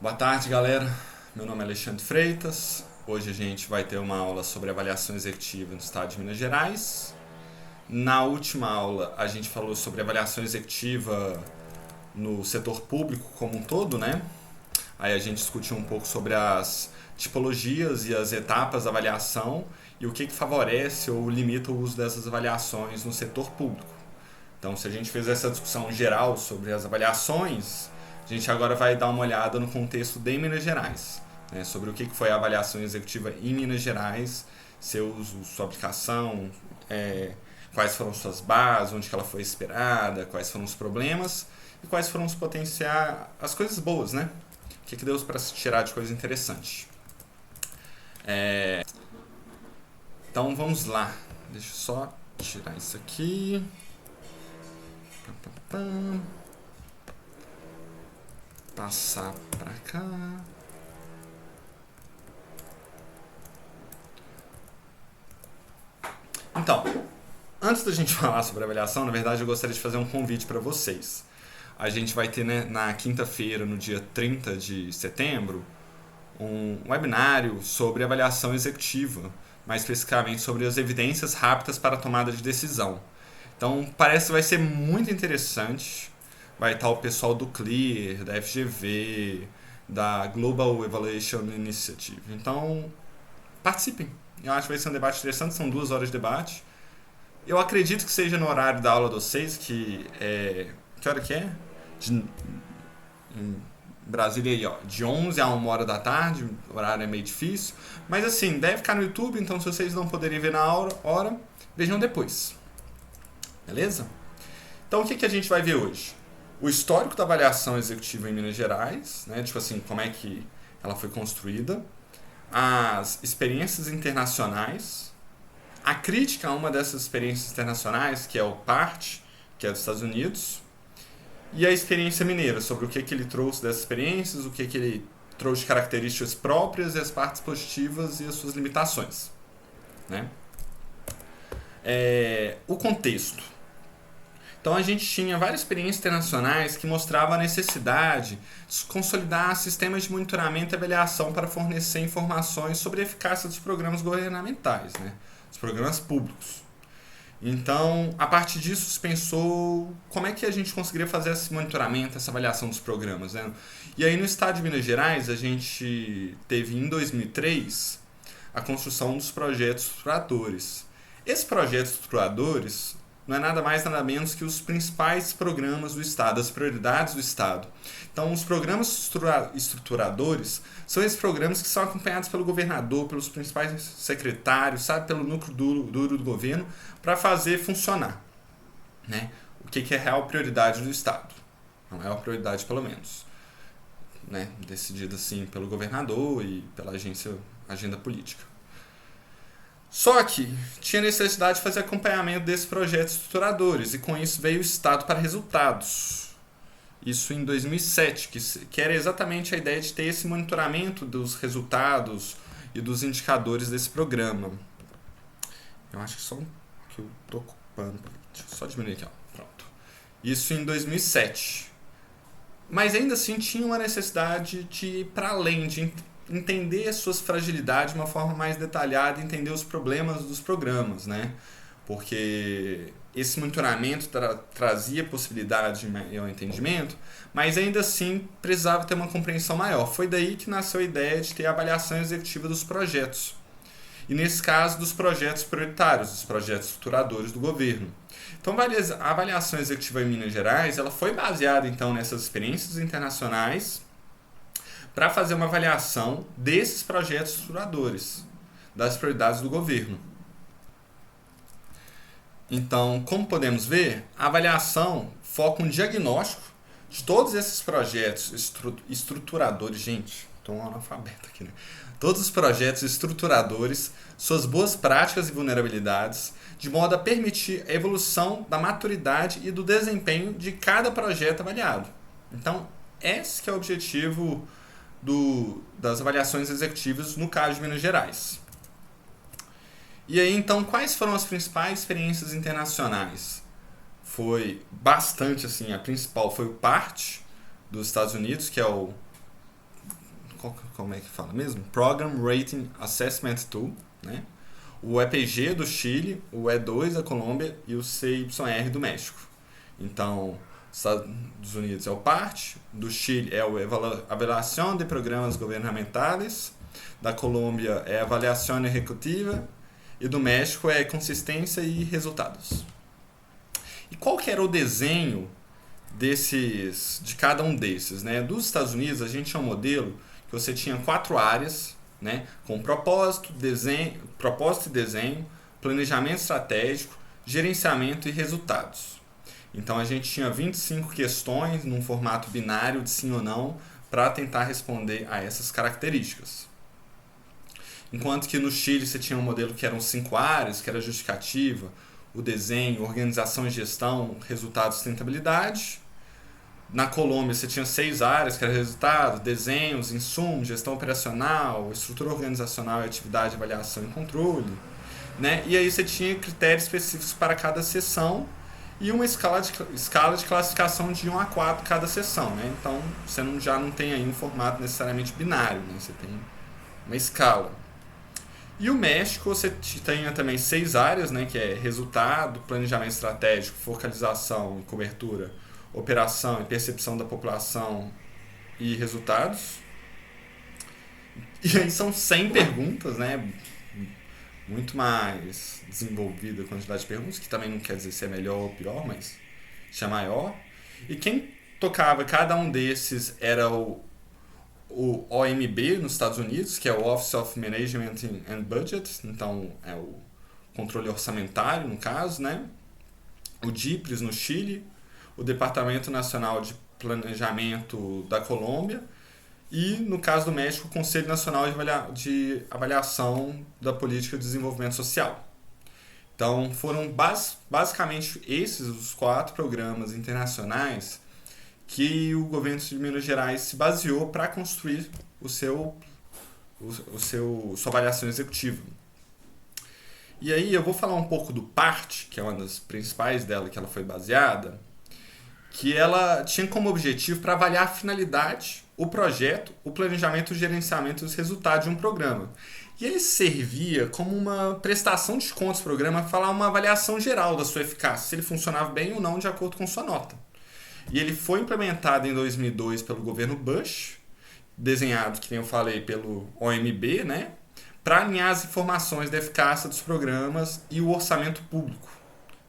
Boa tarde, galera. Meu nome é Alexandre Freitas. Hoje a gente vai ter uma aula sobre avaliação executiva no estado de Minas Gerais. Na última aula a gente falou sobre avaliação executiva no setor público como um todo, né? Aí a gente discutiu um pouco sobre as tipologias e as etapas da avaliação e o que favorece ou limita o uso dessas avaliações no setor público. Então, se a gente fez essa discussão geral sobre as avaliações, a gente agora vai dar uma olhada no contexto de Minas Gerais, né, sobre o que foi a avaliação executiva em Minas Gerais, seu uso, sua aplicação, quais foram suas bases, onde que ela foi esperada, quais foram os problemas e quais foram os potenciais, as coisas boas, né? O que deu para se tirar de coisa interessante. Então vamos lá, deixa eu só tirar isso aqui. Passar para cá. Então, antes da gente falar sobre avaliação, na verdade eu gostaria de fazer um convite para vocês. A gente vai ter, né, na quinta-feira, no dia 30 de setembro, um webinário sobre avaliação executiva, mais especificamente sobre as evidências rápidas para a tomada de decisão. Então, parece que vai ser muito interessante. Vai estar o pessoal do CLEAR, da FGV, da Global Evaluation Initiative. Então, participem. Eu acho que vai ser um debate interessante, são 2 horas de debate. Eu acredito que seja no horário da aula de vocês, que é... Que hora que é? Em Brasília aí, ó, de 11 a 1 hora da tarde, o horário é meio difícil. Mas assim, deve ficar no YouTube, então se vocês não poderem ver na hora, vejam depois. Beleza? Então o que a gente vai ver hoje? O histórico da avaliação executiva em Minas Gerais, né? Tipo assim, como é que ela foi construída, as experiências internacionais, a crítica a uma dessas experiências internacionais, que é o PART, que é dos Estados Unidos, e a experiência mineira, sobre o que ele trouxe dessas experiências, o que ele trouxe de características próprias e as partes positivas e as suas limitações, né? O contexto. Então a gente tinha várias experiências internacionais que mostravam a necessidade de consolidar sistemas de monitoramento e avaliação para fornecer informações sobre a eficácia dos programas governamentais, né? Os programas públicos. Então, a partir disso, se pensou como é que a gente conseguiria fazer esse monitoramento, essa avaliação dos programas, né? E aí no estado de Minas Gerais, a gente teve em 2003 a construção dos projetos estruturadores. Esses projetos estruturadores não é nada mais nada menos que os principais programas do Estado, as prioridades do Estado. Então, os programas estruturadores são esses programas que são acompanhados pelo governador, pelos principais secretários, sabe, pelo núcleo duro do governo, para fazer funcionar, né? O que é a real prioridade do Estado. Não é a prioridade, pelo menos, né? Decidida assim pelo governador e pela agenda política. Só que tinha necessidade de fazer acompanhamento desses projetos estruturadores e com isso veio o Estado para resultados. Isso em 2007, que era exatamente a ideia de ter esse monitoramento dos resultados e dos indicadores desse programa. Eu acho que só que eu estou ocupando. Deixa eu só diminuir aqui, ó. Pronto. Isso em 2007. Mas ainda assim tinha uma necessidade de ir para além, de entender as suas fragilidades de uma forma mais detalhada, entender os problemas dos programas, né? Porque esse monitoramento trazia possibilidade de maior entendimento, mas ainda assim precisava ter uma compreensão maior. Foi daí que nasceu a ideia de ter a avaliação executiva dos projetos. E nesse caso, dos projetos prioritários, dos projetos estruturadores do governo. Então, a avaliação executiva em Minas Gerais ela foi baseada então nessas experiências internacionais para fazer uma avaliação desses projetos estruturadores, das prioridades do governo. Então, como podemos ver, a avaliação foca um diagnóstico de todos esses projetos estruturadores. Gente, estou um analfabeto aqui, né? Todos os projetos estruturadores, suas boas práticas e vulnerabilidades, de modo a permitir a evolução da maturidade e do desempenho de cada projeto avaliado. Então, esse que é o objetivo das avaliações executivas no caso de Minas Gerais. E aí, então, quais foram as principais experiências internacionais? Foi bastante, assim, a principal foi o PART dos Estados Unidos, que é o como é que fala mesmo? Program Rating Assessment Tool, né? O EPG do Chile, o E2 da Colômbia e o CYR do México. Então, Estados Unidos é o PART, do Chile é o Avaliação de Programas Governamentais, da Colômbia é Avaliação Ejecutiva e do México é Consistência e Resultados. E qual que era o desenho de cada um desses, né? Dos Estados Unidos, a gente tinha um modelo que você tinha 4 áreas, né? Com propósito e desenho, planejamento estratégico, gerenciamento e resultados. Então a gente tinha 25 questões num formato binário de sim ou não para tentar responder a essas características. Enquanto que no Chile você tinha um modelo que eram 5 áreas, que era justificativa, o desenho, organização e gestão, resultado e sustentabilidade. Na Colômbia você tinha 6 áreas, que era resultado, desenhos, insumos, gestão operacional, estrutura organizacional e atividade, avaliação e controle. Né? E aí você tinha critérios específicos para cada seção e uma escala de classificação de 1 a 4 cada seção. Né? Então você já não tem aí um formato necessariamente binário, né? Você tem uma escala. E o México você tem também 6 áreas, né? Que é resultado, planejamento estratégico, focalização e cobertura, operação e percepção da população e resultados. E aí são 100 perguntas, né? Muito mais desenvolvida a quantidade de perguntas, que também não quer dizer se é melhor ou pior, mas já é maior. E quem tocava cada um desses era o OMB nos Estados Unidos, que é o Office of Management and Budget, então é o controle orçamentário no caso, né? O DIPRES no Chile, o Departamento Nacional de Planejamento da Colômbia e, no caso do México, o Conselho Nacional de Avaliação da Política de Desenvolvimento Social. Então foram basicamente esses os 4 programas internacionais que o governo de Minas Gerais se baseou para construir sua avaliação executiva. E aí eu vou falar um pouco do PART, que é uma das principais dela, que ela foi baseada, que ela tinha como objetivo para avaliar a finalidade, o projeto, o planejamento, o gerenciamento e os resultados de um programa. E ele servia como uma prestação de contas do programa para falar uma avaliação geral da sua eficácia, se ele funcionava bem ou não de acordo com sua nota. E ele foi implementado em 2002 pelo governo Bush, desenhado, que nem eu falei, pelo OMB, né, para alinhar as informações da eficácia dos programas e o orçamento público.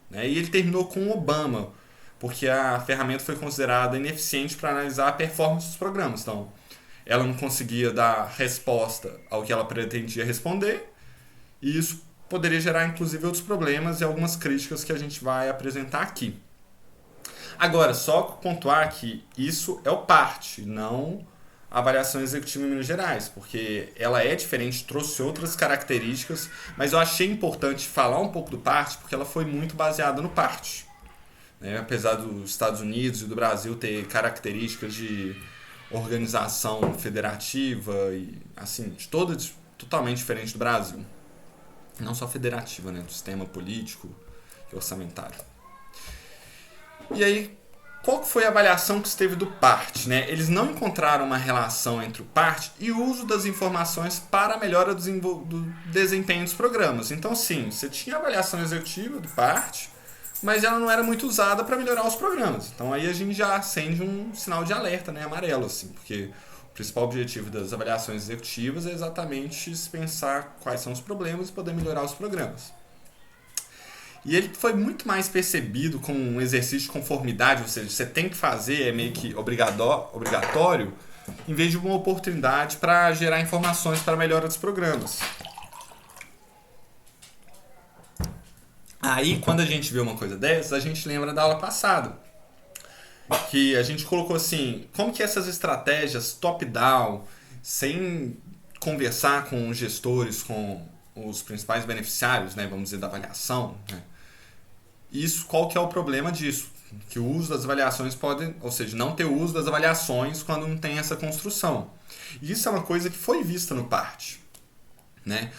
Né, e ele terminou com Obama, porque a ferramenta foi considerada ineficiente para analisar a performance dos programas. Então, ela não conseguia dar resposta ao que ela pretendia responder, e isso poderia gerar, inclusive, outros problemas e algumas críticas que a gente vai apresentar aqui. Agora, só pontuar que isso é o PART, não a avaliação executiva em Minas Gerais, porque ela é diferente, trouxe outras características, mas eu achei importante falar um pouco do PART, porque ela foi muito baseada no PART. Né? Apesar dos Estados Unidos e do Brasil ter características de organização federativa e assim, totalmente diferente do Brasil. Não só federativa, né? Do sistema político e orçamentário. E aí, qual foi a avaliação que esteve do PART? Né? Eles não encontraram uma relação entre o PART e o uso das informações para a melhora do desempenho dos programas. Então, sim, você tinha a avaliação executiva do PART, mas ela não era muito usada para melhorar os programas. Então, aí a gente já acende um sinal de alerta, né, amarelo, assim, porque o principal objetivo das avaliações executivas é exatamente pensar quais são os problemas e poder melhorar os programas. E ele foi muito mais percebido como um exercício de conformidade, ou seja, você tem que fazer, é meio que obrigatório, em vez de uma oportunidade para gerar informações para a melhora dos programas. Aí, quando a gente vê uma coisa dessas, a gente lembra da aula passada, que a gente colocou assim, como que essas estratégias top-down, sem conversar com os gestores, com os principais beneficiários, né, vamos dizer, da avaliação, né? Isso, qual que é o problema disso? Que o uso das avaliações pode, ou seja, não ter o uso das avaliações quando não tem essa construção. E isso é uma coisa que foi vista no PART. Né?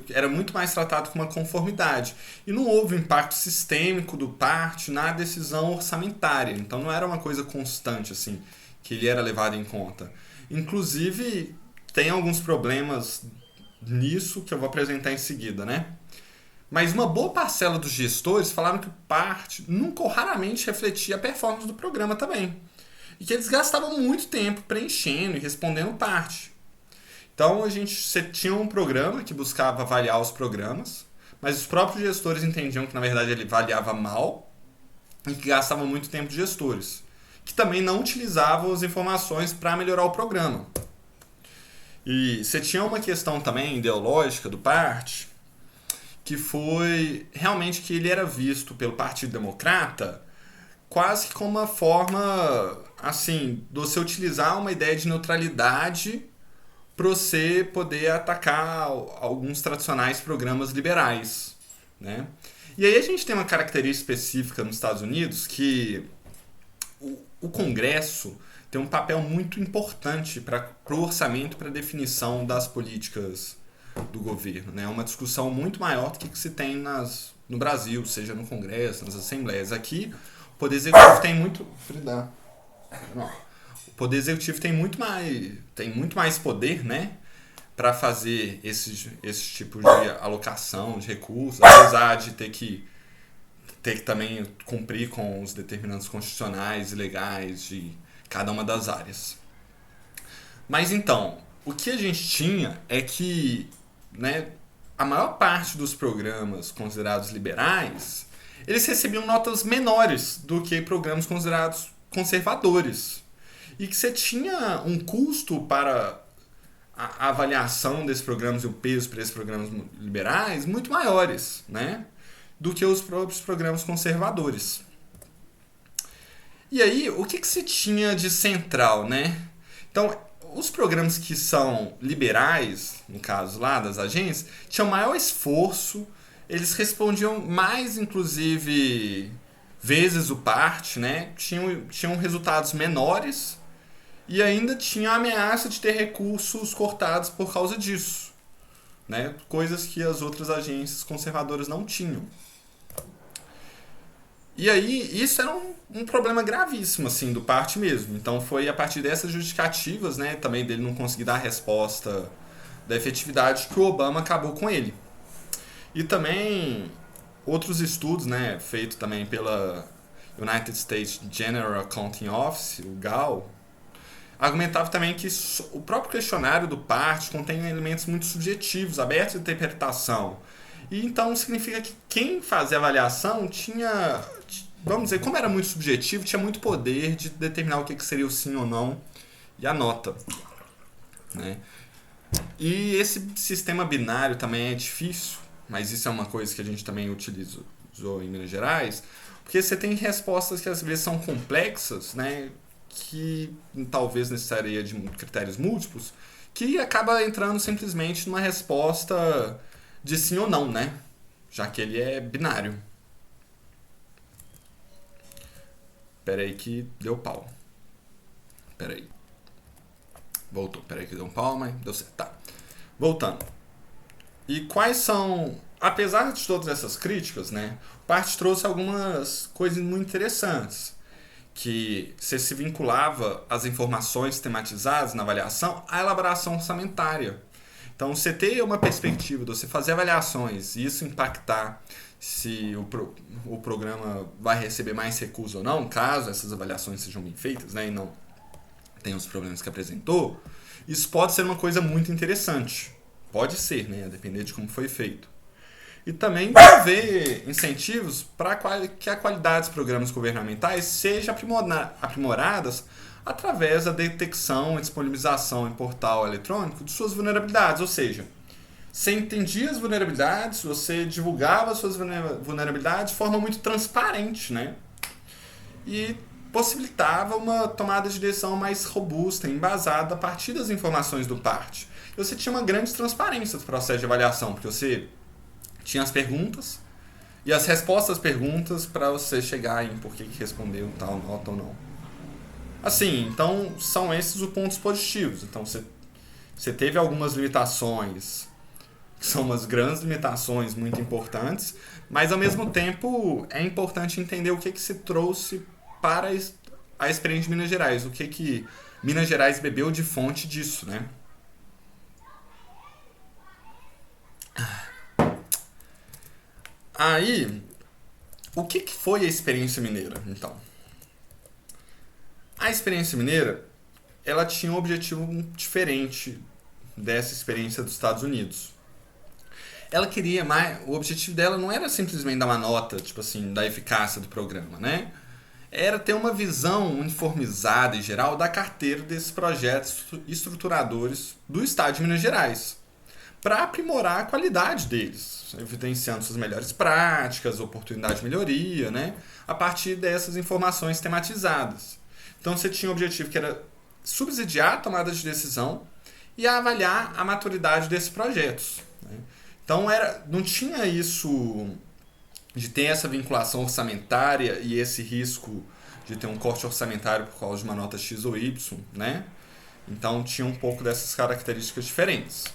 Era muito mais tratado como uma conformidade. E não houve impacto sistêmico do PART na decisão orçamentária. Então não era uma coisa constante assim, que ele era levado em conta. Inclusive, tem alguns problemas nisso que eu vou apresentar em seguida, né? Mas uma boa parcela dos gestores falaram que o PART nunca ou raramente refletia a performance do programa também. E que eles gastavam muito tempo preenchendo e respondendo PART. Então você tinha um programa que buscava avaliar os programas, mas os próprios gestores entendiam que na verdade ele avaliava mal e que gastava muito tempo de gestores, que também não utilizavam as informações para melhorar o programa. E você tinha uma questão também ideológica do PART, que foi realmente que ele era visto pelo Partido Democrata quase que como uma forma, assim, de você utilizar uma ideia de neutralidade para você poder atacar alguns tradicionais programas liberais, né? E aí a gente tem uma característica específica nos Estados Unidos que o Congresso tem um papel muito importante para o orçamento, para a definição das políticas do governo, né? É uma discussão muito maior do que se tem no Brasil, seja no Congresso, nas assembleias. Aqui, o Poder Executivo tem muito... O Poder Executivo tem muito mais poder, né? Para fazer esse tipo de alocação de recursos, apesar de ter que também cumprir com os determinantes constitucionais e legais de cada uma das áreas. Mas então, o que a gente tinha é que, né, a maior parte dos programas considerados liberais, eles recebiam notas menores do que programas considerados conservadores. E que você tinha um custo para a avaliação desses programas e o peso para esses programas liberais muito maiores, né, do que os próprios programas conservadores. E aí, o que se tinha de central, né? Então, os programas que são liberais, no caso lá das agências, tinham maior esforço, eles respondiam mais, inclusive, vezes o PART, né? Tinham resultados menores e ainda tinha a ameaça de ter recursos cortados por causa disso, né? Coisas que as outras agências conservadoras não tinham. E aí, isso era um problema gravíssimo, assim, do PART mesmo. Então, foi a partir dessas justificativas, né, também dele não conseguir dar a resposta da efetividade, que o Obama acabou com ele. E também, outros estudos, né, feitos também pela United States General Accounting Office, o GAO, argumentava também que o próprio questionário do PART contém elementos muito subjetivos, abertos à interpretação. E então significa que quem fazia a avaliação tinha, vamos dizer, como era muito subjetivo, tinha muito poder de determinar o que seria o sim ou não e a nota, né? E esse sistema binário também é difícil, mas isso é uma coisa que a gente também utilizou em Minas Gerais, porque você tem respostas que às vezes são complexas, né, que talvez necessitaria de critérios múltiplos, que acaba entrando simplesmente numa resposta de sim ou não, né? Já que ele é binário. Pera aí que deu pau. Pera aí. Voltou. Pera aí que deu um pau, mas deu certo. Tá. Voltando. E quais são... Apesar de todas essas críticas, né? O PART trouxe algumas coisas muito interessantes. Que você se vinculava às informações tematizadas na avaliação à elaboração orçamentária. Então, você ter uma perspectiva de você fazer avaliações e isso impactar se o programa vai receber mais recursos ou não, caso essas avaliações sejam bem feitas, né, e não tenham os problemas que apresentou, isso pode ser uma coisa muito interessante. Pode ser, né, a depender de como foi feito. E também haver incentivos para que a qualidade dos programas governamentais seja aprimoradas através da detecção e disponibilização em portal eletrônico de suas vulnerabilidades. Ou seja, você entendia as vulnerabilidades, você divulgava as suas vulnerabilidades de forma muito transparente, né? E possibilitava uma tomada de decisão mais robusta, embasada a partir das informações do PART. E você tinha uma grande transparência do processo de avaliação, porque você tinha as perguntas e as respostas às perguntas para você chegar em por que respondeu tal nota ou não. Assim, então são esses os pontos positivos. Então você teve algumas limitações, que são umas grandes limitações muito importantes, mas ao mesmo tempo é importante entender o que se trouxe para a experiência de Minas Gerais, o que Minas Gerais bebeu de fonte disso, né? Aí, o que foi a experiência mineira, então? A experiência mineira, ela tinha um objetivo diferente dessa experiência dos Estados Unidos. Ela queria mais, o objetivo dela não era simplesmente dar uma nota, tipo assim, da eficácia do programa, né? Era ter uma visão uniformizada e geral da carteira desses projetos estruturadores do Estado de Minas Gerais, para aprimorar a qualidade deles, evidenciando suas melhores práticas, oportunidade de melhoria, né? A partir dessas informações tematizadas. Então você tinha um objetivo que era subsidiar a tomada de decisão e avaliar a maturidade desses projetos, né? Então não tinha isso de ter essa vinculação orçamentária e esse risco de ter um corte orçamentário por causa de uma nota X ou Y, né? Então tinha um pouco dessas características diferentes.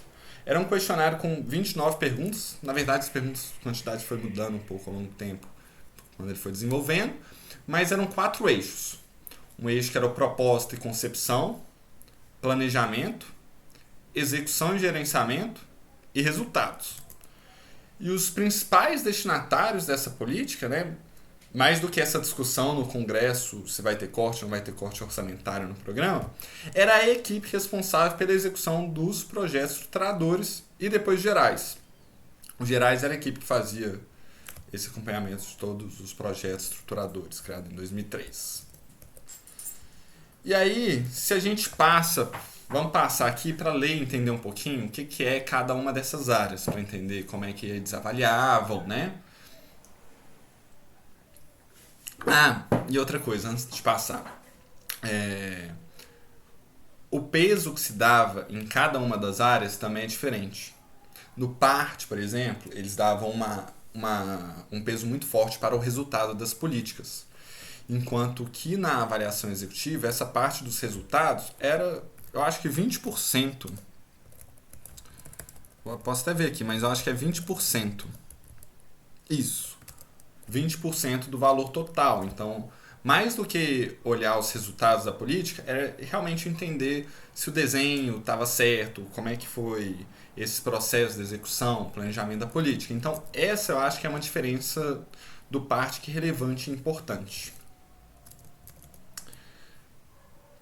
Era um questionário com 29 perguntas. Na verdade, as perguntas, a quantidade foi mudando um pouco ao longo do tempo, quando ele foi desenvolvendo. Mas eram 4 eixos. Um eixo que era o propósito e concepção, planejamento, execução e gerenciamento e resultados. E os principais destinatários dessa política, né, mais do que essa discussão no Congresso, se vai ter corte ou não vai ter corte orçamentário no programa, era a equipe responsável pela execução dos projetos estruturadores e depois gerais. Os gerais era a equipe que fazia esse acompanhamento de todos os projetos estruturadores, criado em 2003. E aí, se a gente vamos passar aqui para ler e entender um pouquinho o que é cada uma dessas áreas, para entender como é que eles avaliavam, né? E outra coisa, antes de passar. O peso que se dava em cada uma das áreas também é diferente. No PART, por exemplo, eles davam um peso muito forte para o resultado das políticas. Enquanto que na avaliação executiva, essa parte dos resultados era, eu acho que 20%. Eu posso até ver aqui, mas eu acho que é 20%. Isso. 20% do valor total. Então, mais do que olhar os resultados da política, era realmente entender se o desenho estava certo, como é que foi esse processo de execução, planejamento da política. Então, essa eu acho que é uma diferença do PART que é relevante e importante.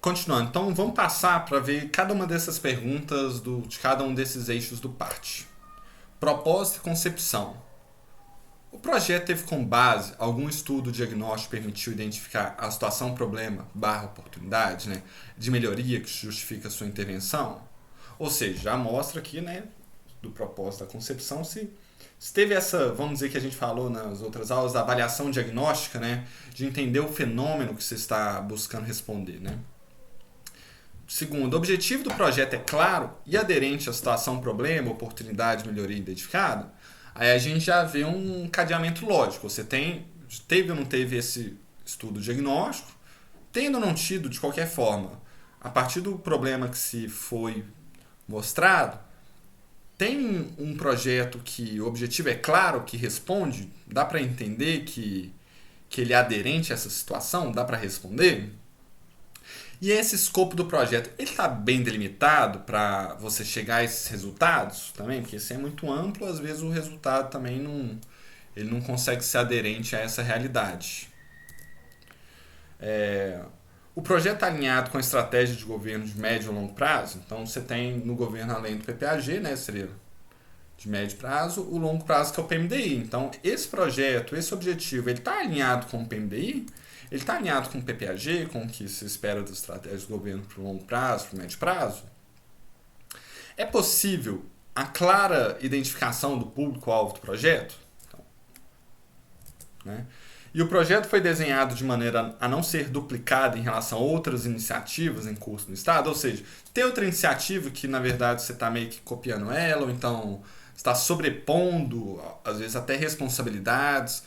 Continuando, então vamos passar para ver cada uma dessas perguntas de cada um desses eixos do PART. Propósito e concepção. O projeto teve como base algum estudo diagnóstico que permitiu identificar a situação problema / oportunidade, né, de melhoria que justifica a sua intervenção? Ou seja, já mostra aqui, né, do propósito da concepção, se teve essa, vamos dizer que a gente falou nas outras aulas, da avaliação diagnóstica, né, de entender o fenômeno que você está buscando responder, né? Segundo, o objetivo do projeto é claro e aderente à situação, problema, oportunidade, melhoria identificada. Aí a gente já vê um cadeamento lógico. Você teve ou não teve esse estudo diagnóstico, tendo ou não tido, de qualquer forma, a partir do problema que se foi mostrado, tem um projeto que o objetivo é claro, que responde, dá para entender que ele é aderente a essa situação, dá para responder? E esse escopo do projeto, ele está bem delimitado para você chegar a esses resultados também? Porque se é muito amplo, às vezes o resultado também não consegue ser aderente a essa realidade. O projeto está alinhado com a estratégia de governo de médio e longo prazo. Então você tem no governo, além do PPAG, né, seria de médio prazo, o longo prazo que é o PMDI. Então esse projeto, esse objetivo, ele está alinhado com o PMDI? Ele está alinhado com o PPAG, com o que se espera das estratégias do governo para o longo prazo, para o médio prazo? É possível a clara identificação do público-alvo do projeto? Então, né? E o projeto foi desenhado de maneira a não ser duplicado em relação a outras iniciativas em curso no Estado? Ou seja, tem outra iniciativa que, na verdade, você está meio que copiando ela, ou então está sobrepondo, às vezes, até responsabilidades.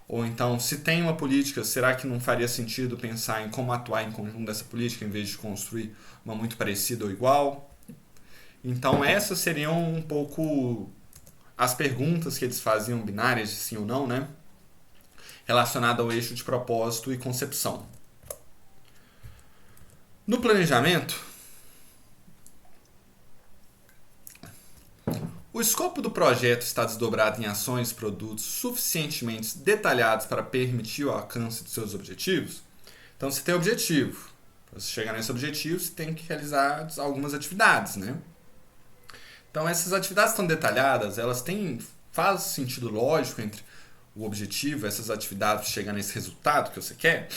Ou então, se tem uma política, será que não faria sentido pensar em como atuar em conjunto dessa política em vez de construir uma muito parecida ou igual? Então, essas seriam um pouco as perguntas que eles faziam binárias de sim ou não, né? Relacionada ao eixo de propósito e concepção. No planejamento, O escopo do projeto está desdobrado em ações e produtos suficientemente detalhados para permitir o alcance dos seus objetivos? Então, você tem objetivo. Para você chegar nesse objetivo, você tem que realizar algumas atividades, né? Então, essas atividades estão detalhadas, faz sentido lógico entre o objetivo, essas atividades, chegar nesse resultado que você quer.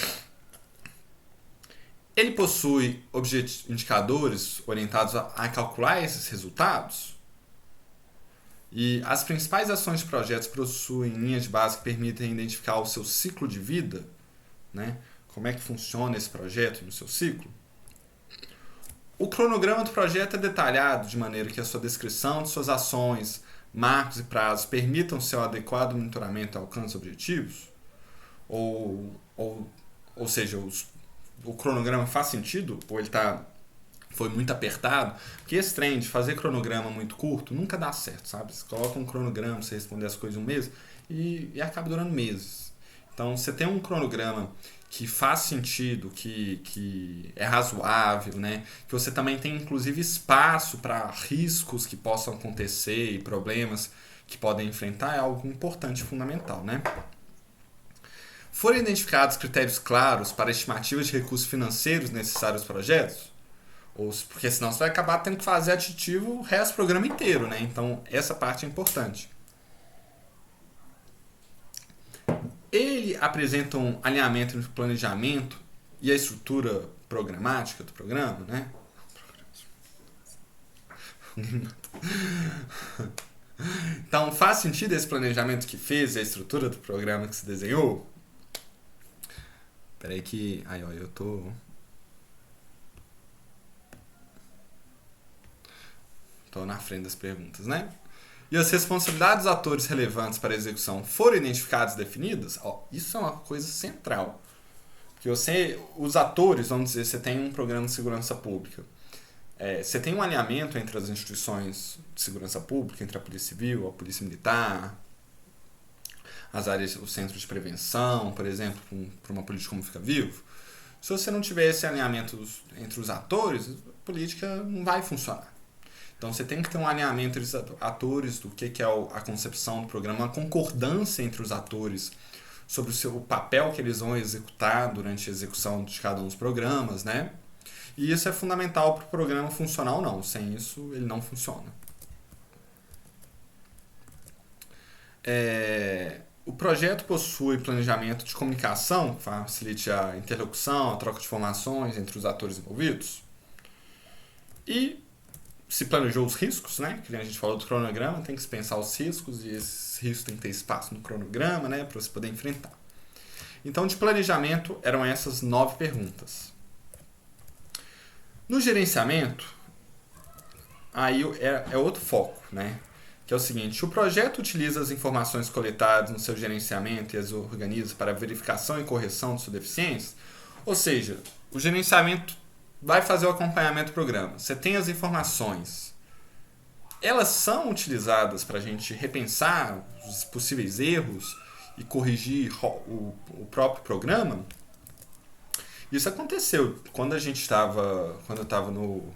Ele possui indicadores orientados a calcular esses resultados. E as principais ações de projetos possuem linhas de base que permitem identificar o seu ciclo de vida, né? Como é que funciona esse projeto no seu ciclo. O cronograma do projeto é detalhado de maneira que a sua descrição de suas ações, marcos e prazos permitam seu adequado monitoramento e alcance de objetivos? Ou seja, o cronograma faz sentido? Ou ele foi muito apertado? Porque esse trem de fazer cronograma muito curto nunca dá certo, sabe? Você coloca um cronograma para você responder as coisas em um mês e acaba durando meses. Então, você tem um cronograma que faz sentido, que é razoável, né? Que você também tem, inclusive, espaço para riscos que possam acontecer e problemas que podem enfrentar, é algo importante e fundamental, né? Foram identificados critérios claros para estimativas de recursos financeiros necessários aos projetos? Porque senão você vai acabar tendo que fazer aditivo o resto do programa inteiro, né? Então, essa parte é importante. Ele apresenta um alinhamento entre o planejamento e a estrutura programática do programa, né? Então, faz sentido esse planejamento que fez, a estrutura do programa que se desenhou? Peraí que... Aí, ó, eu tô na frente das perguntas, né? E as responsabilidades dos atores relevantes para a execução foram identificadas e definidas? Isso é uma coisa central. Porque os atores, vamos dizer, você tem um programa de segurança pública. Você tem um alinhamento entre as instituições de segurança pública, entre a Polícia Civil, a Polícia Militar, as áreas, o Centro de Prevenção, por exemplo, para uma política como Fica Vivo. Se você não tiver esse alinhamento entre os atores, a política não vai funcionar. Então, você tem que ter um alinhamento entre os atores do que é a concepção do programa, uma concordância entre os atores sobre o papel que eles vão executar durante a execução de cada um dos programas, né? E isso é fundamental para o programa funcionar ou não. Sem isso, ele não funciona. O projeto possui planejamento de comunicação, que facilite a interlocução, a troca de informações entre os atores envolvidos. E se planejou os riscos, né? Que a gente falou do cronograma, tem que se pensar os riscos e esses riscos tem que ter espaço no cronograma, né? Para você poder enfrentar. Então, de planejamento, eram essas 9 perguntas. No gerenciamento, aí é outro foco, né? Que é o seguinte: o projeto utiliza as informações coletadas no seu gerenciamento e as organiza para verificação e correção de suas deficiências? Ou seja, o gerenciamento vai fazer o acompanhamento do programa. Você tem as informações. Elas são utilizadas para a gente repensar os possíveis erros e corrigir o próprio programa? Isso aconteceu. Quando eu estava no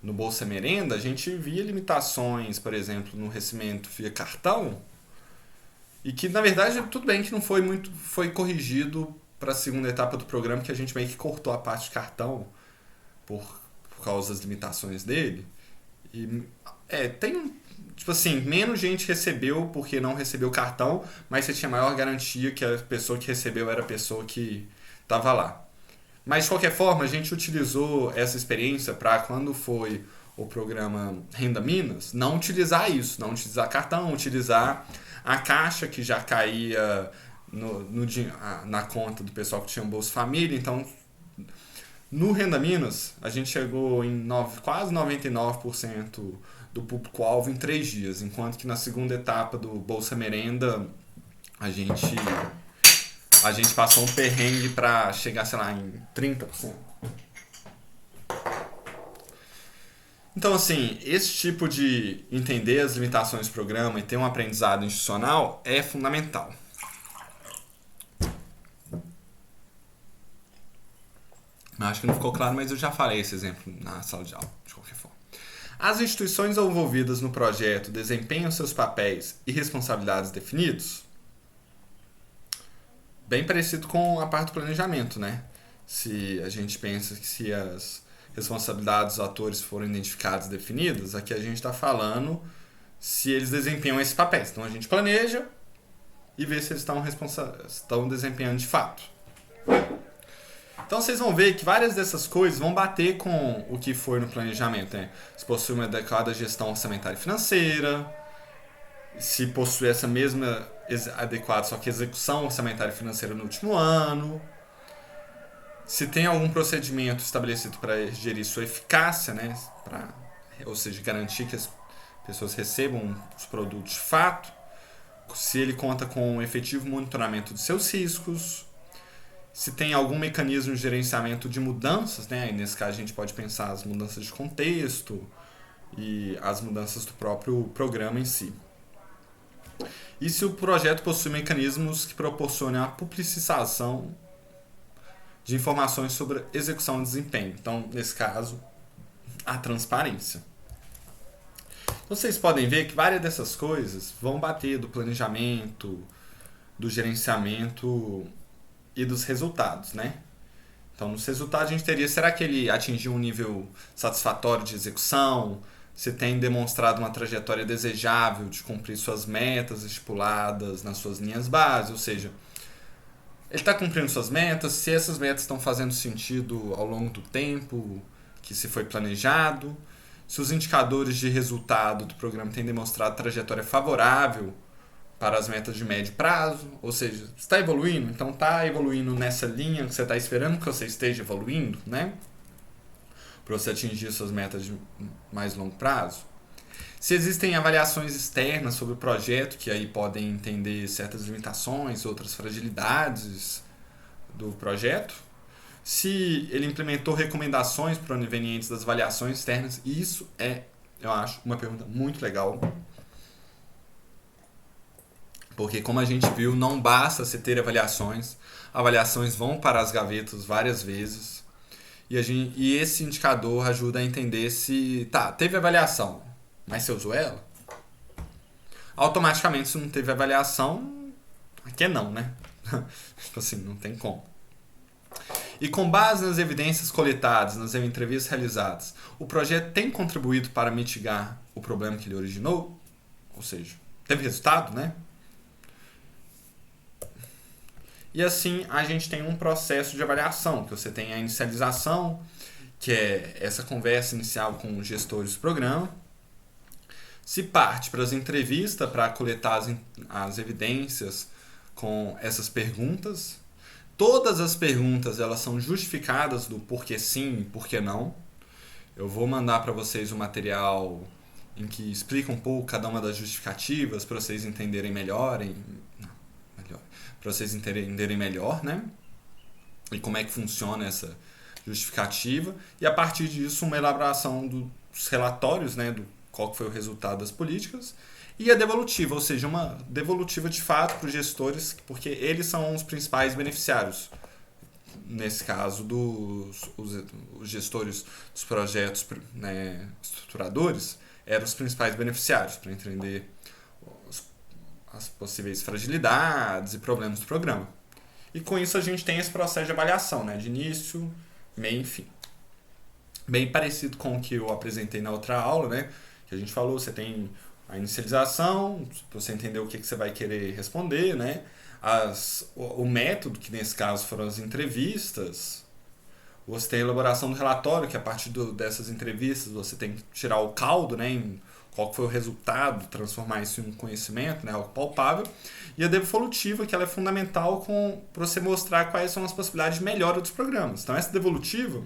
Bolsa Merenda, a gente via limitações, por exemplo, no recebimento via cartão, e que, na verdade, tudo bem que não foi corrigido para a segunda etapa do programa, que a gente meio que cortou a parte de cartão por causa das limitações dele. E tipo assim, menos gente recebeu porque não recebeu cartão, mas você tinha maior garantia que a pessoa que recebeu era a pessoa que estava lá. Mas, de qualquer forma, a gente utilizou essa experiência para, quando foi o programa Renda Minas, não utilizar isso, não utilizar cartão, utilizar a caixa que já caía na conta do pessoal que tinha um Bolsa Família. Então, no Renda Minas, a gente chegou em quase 99% do público-alvo em 3 dias, enquanto que na segunda etapa do Bolsa Merenda, a gente passou um perrengue para chegar, sei lá, em 30%. Então, assim, esse tipo de entender as limitações do programa e ter um aprendizado institucional é fundamental. Acho que não ficou claro, mas eu já falei esse exemplo na sala de aula, de qualquer forma. As instituições envolvidas no projeto desempenham seus papéis e responsabilidades definidos? Bem parecido com a parte do planejamento, né? Se a gente pensa que se as responsabilidades dos atores foram identificadas e definidas, aqui a gente está falando se eles desempenham esses papéis. Então a gente planeja e vê se eles estão desempenhando de fato. Então vocês vão ver que várias dessas coisas vão bater com o que foi no planejamento, né? Se possui uma adequada gestão orçamentária e financeira, se possui essa mesma adequada, só que execução orçamentária e financeira no último ano, se tem algum procedimento estabelecido para gerir sua eficácia, né? Ou seja, garantir que as pessoas recebam os produtos de fato, se ele conta com um efetivo monitoramento de seus riscos, se tem algum mecanismo de gerenciamento de mudanças, né? E nesse caso a gente pode pensar as mudanças de contexto e as mudanças do próprio programa em si. E se o projeto possui mecanismos que proporcionem a publicização de informações sobre a execução e desempenho. Então, nesse caso, a transparência. Então, vocês podem ver que várias dessas coisas vão bater do planejamento, do gerenciamento e dos resultados, né? Então, nos resultados a gente teria, será que ele atingiu um nível satisfatório de execução? Se tem demonstrado uma trajetória desejável de cumprir suas metas estipuladas nas suas linhas base, ou seja, ele está cumprindo suas metas, se essas metas estão fazendo sentido ao longo do tempo que se foi planejado, se os indicadores de resultado do programa têm demonstrado trajetória favorável para as metas de médio prazo, ou seja, está evoluindo, então está evoluindo nessa linha que você está esperando que você esteja evoluindo, né? Para você atingir suas metas de mais longo prazo. Se existem avaliações externas sobre o projeto, que aí podem entender certas limitações, outras fragilidades do projeto. Se ele implementou recomendações provenientes das avaliações externas, isso é, eu acho, uma pergunta muito legal. Porque como a gente viu, não basta você ter avaliações vão para as gavetas várias vezes. E esse indicador ajuda a entender se, teve avaliação, mas você usou ela? Automaticamente, se não teve avaliação, aqui é não, né? Tipo assim, não tem como. E com base nas evidências coletadas, nas entrevistas realizadas, o projeto tem contribuído para mitigar o problema que ele originou? Ou seja, teve resultado, né? E assim a gente tem um processo de avaliação, que você tem a inicialização, que é essa conversa inicial com os gestores do programa. Se parte para as entrevistas para coletar as evidências com essas perguntas. Todas as perguntas elas são justificadas do porquê sim e porquê não. Eu vou mandar para vocês um material em que explica um pouco cada uma das justificativas para vocês entenderem melhor. Para vocês entenderem melhor, né? E como é que funciona essa justificativa. E a partir disso, uma elaboração dos relatórios, né? Do qual foi o resultado das políticas. E a devolutiva, ou seja, uma devolutiva de fato para os gestores, porque eles são os principais beneficiários. Nesse caso, os gestores dos projetos, né, estruturadores, eram os principais beneficiários, para entender as possíveis fragilidades e problemas do programa. E com isso a gente tem esse processo de avaliação, né, de início, meio e fim. Bem parecido com o que eu apresentei na outra aula, né, que a gente falou, você tem a inicialização, para você entender o que você vai querer responder, né, o método, que nesse caso foram as entrevistas, você tem a elaboração do relatório, que a partir dessas entrevistas você tem que tirar o caldo, né, em qual foi o resultado, transformar isso em um conhecimento, né, algo palpável, e a devolutiva, que ela é fundamental para você mostrar quais são as possibilidades de melhora dos programas. Então essa devolutiva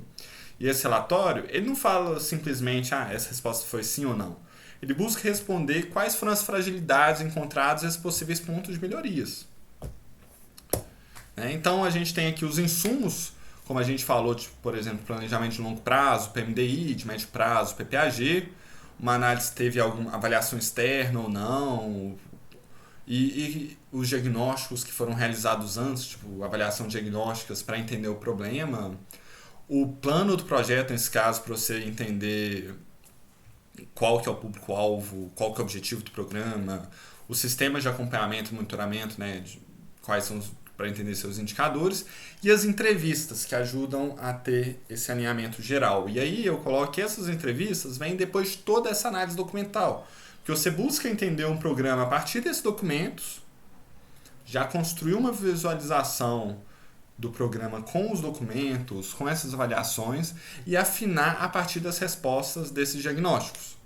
e esse relatório, ele não fala simplesmente, essa resposta foi sim ou não. Ele busca responder quais foram as fragilidades encontradas e os possíveis pontos de melhorias. Então a gente tem aqui os insumos, como a gente falou, por exemplo, planejamento de longo prazo, PMDI, de médio prazo, PPAG, uma análise teve alguma avaliação externa ou não, e os diagnósticos que foram realizados antes, tipo avaliação diagnósticas para entender o problema, o plano do projeto, nesse caso, para você entender qual que é o público-alvo, qual que é o objetivo do programa, os sistemas de acompanhamento e monitoramento, né, quais são para entender seus indicadores, e as entrevistas que ajudam a ter esse alinhamento geral. E aí eu coloco que essas entrevistas vêm depois de toda essa análise documental, que você busca entender um programa a partir desses documentos, já construiu uma visualização do programa com os documentos, com essas avaliações, e afinar a partir das respostas desses diagnósticos.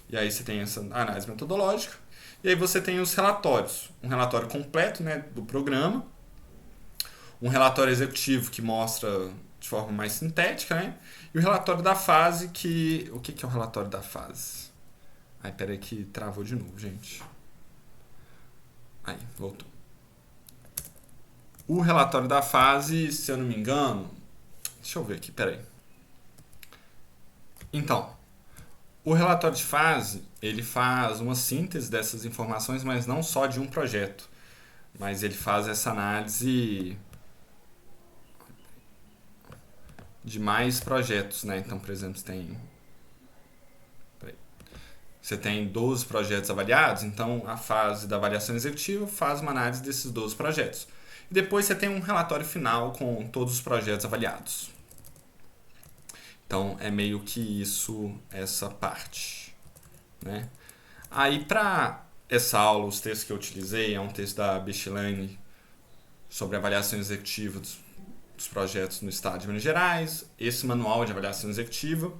E aí você tem essa análise metodológica, e aí você tem os relatórios. Um relatório completo, né, do programa, um relatório executivo que mostra de forma mais sintética, né, e o relatório da fase que... O que é o relatório da fase? Ai, peraí que travou de novo, gente. Aí, voltou. O relatório da fase, se eu não me engano... Deixa eu ver aqui, peraí. Então, o relatório de fase, ele faz uma síntese dessas informações, mas não só de um projeto. Mas ele faz essa análise de mais projetos, né? Então, por exemplo, você tem 12 projetos avaliados, então a fase da avaliação executiva faz uma análise desses 12 projetos. E depois você tem um relatório final com todos os projetos avaliados. Então, é meio que isso, essa parte, né? Aí, para essa aula, os textos que eu utilizei é um texto da Bechelane sobre avaliação executiva dos projetos no estado de Minas Gerais, esse manual de avaliação executiva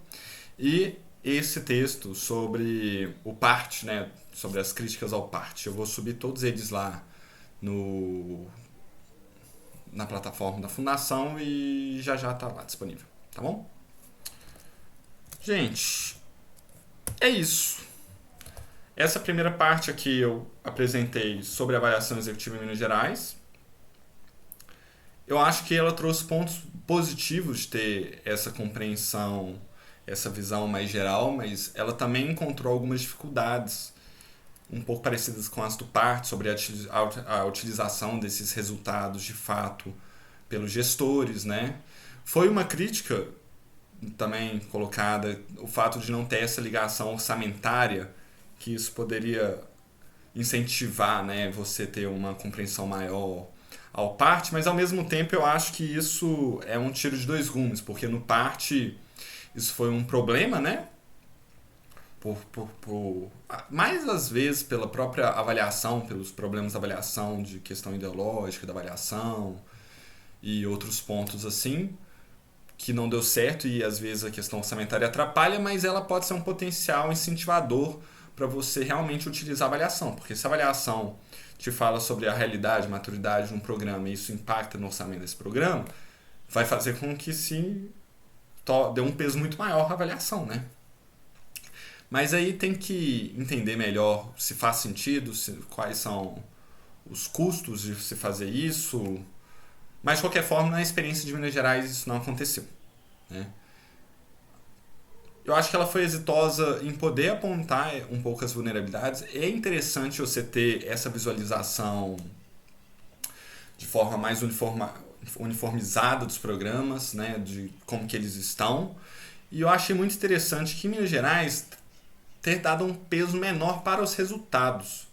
e esse texto sobre o PART, né? Sobre as críticas ao PART. Eu vou subir todos eles lá na plataforma da Fundação e já está lá disponível, tá bom? Gente, é isso. Essa primeira parte aqui eu apresentei sobre a avaliação executiva em Minas Gerais. Eu acho que ela trouxe pontos positivos de ter essa compreensão, essa visão mais geral, mas ela também encontrou algumas dificuldades um pouco parecidas com as do PART, sobre a utilização desses resultados de fato pelos gestores, né? Foi uma crítica também colocada o fato de não ter essa ligação orçamentária, que isso poderia incentivar, né, você ter uma compreensão maior ao PART, mas ao mesmo tempo eu acho que isso é um tiro de dois gumes, porque no PART isso foi um problema, né? Mais às vezes pela própria avaliação, pelos problemas da avaliação, de questão ideológica da avaliação e outros pontos assim, que não deu certo e às vezes a questão orçamentária atrapalha, mas ela pode ser um potencial incentivador para você realmente utilizar a avaliação, porque se a avaliação te fala sobre a realidade, maturidade de um programa e isso impacta no orçamento desse programa, vai fazer com que se dê um peso muito maior à avaliação, né? Mas aí tem que entender melhor se faz sentido, quais são os custos de se fazer isso. Mas, de qualquer forma, na experiência de Minas Gerais isso não aconteceu, né? Eu acho que ela foi exitosa em poder apontar um pouco as vulnerabilidades. É interessante você ter essa visualização de forma mais uniformizada dos programas, né, de como que eles estão. E eu achei muito interessante que Minas Gerais ter dado um peso menor para os resultados.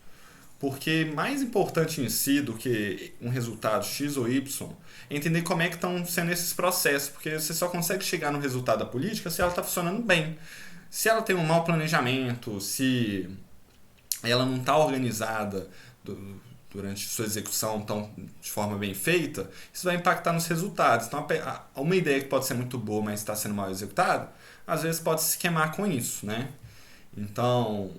Porque mais importante em si do que um resultado X ou Y é entender como é que estão sendo esses processos. Porque você só consegue chegar no resultado da política se ela está funcionando bem. Se ela tem um mau planejamento, se ela não está organizada durante sua execução de forma bem feita, isso vai impactar nos resultados. Então, uma ideia que pode ser muito boa, mas está sendo mal executada, às vezes pode se queimar com isso, né? Então,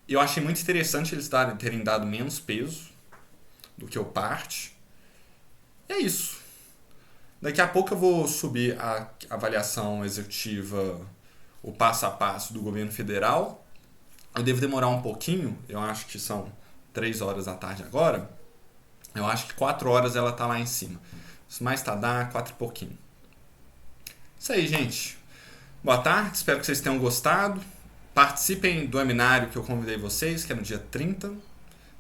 eu achei muito interessante eles terem dado menos peso do que o PART. E é isso. Daqui a pouco eu vou subir a avaliação executiva, o passo a passo do governo federal. Eu devo demorar um pouquinho, eu acho que são 3 horas da tarde agora. Eu acho que 4 horas ela tá lá em cima. Se mais tardar, 4 e pouquinho. Isso aí, gente. Boa tarde, espero que vocês tenham gostado. Participem do webinário que eu convidei vocês, que é no dia 30 de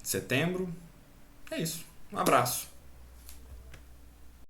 setembro. É isso. Um abraço.